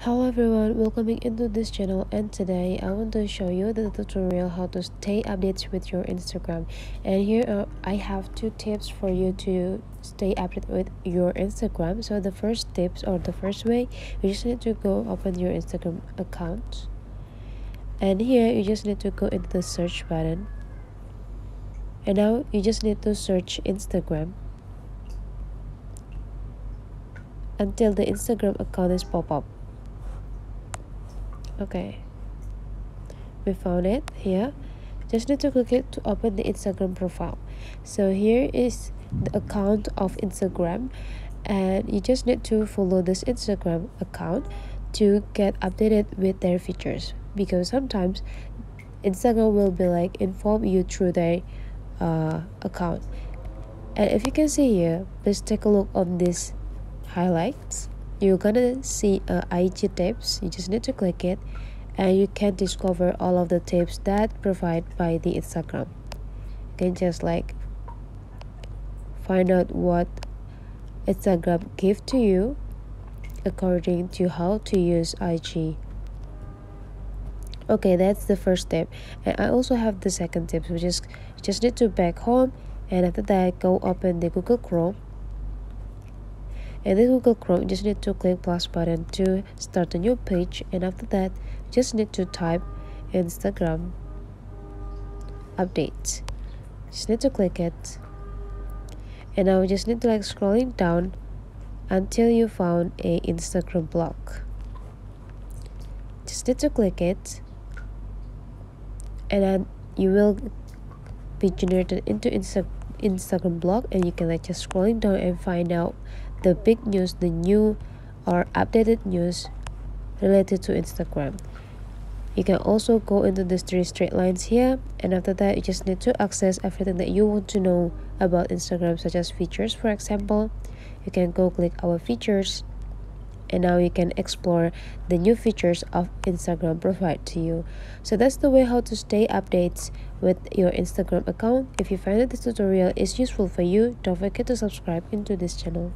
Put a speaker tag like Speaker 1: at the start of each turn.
Speaker 1: Hello everyone, welcoming into this channel, and today I want to show you the tutorial how to stay updated with your Instagram. And here I have two tips for you to stay updated with your Instagram. So the first tips, or the first way, you just need to go open your Instagram account, and here you just need to go into the search button, and now you just need to search Instagram until the Instagram account is pop up. Okay, we found it here. Just need to click it to open the Instagram profile. So here is the account of Instagram, and you just need to follow this Instagram account to get updated with their features, because sometimes Instagram will be like inform you through their account. And if you can see here, please take a look on this highlights. You're gonna see IG tips. You just need to click it, and you can discover all of the tips that provided by the Instagram. You can just like find out what Instagram give to you according to how to use IG. Okay, that's the first tip, and I also have the second tip, which is you just need to back home, and after that go open the Google Chrome. And in Google Chrome, you just need to click plus button to start a new page, and after that you just need to type Instagram update. Just need to click it, and now you just need to like scrolling down until you found a Instagram block. Just need to click it, and then you will be generated into Instagram block, and you can like just scrolling down and find out the big news, the new or updated news related to Instagram. You can also go into these three straight lines here, and after that you just need to access everything that you want to know about Instagram, such as features. For example, you can go click our features, and now you can explore the new features of Instagram provide to you. So that's the way how to stay updates with your Instagram account. If you find that this tutorial is useful for you, don't forget to subscribe into this channel.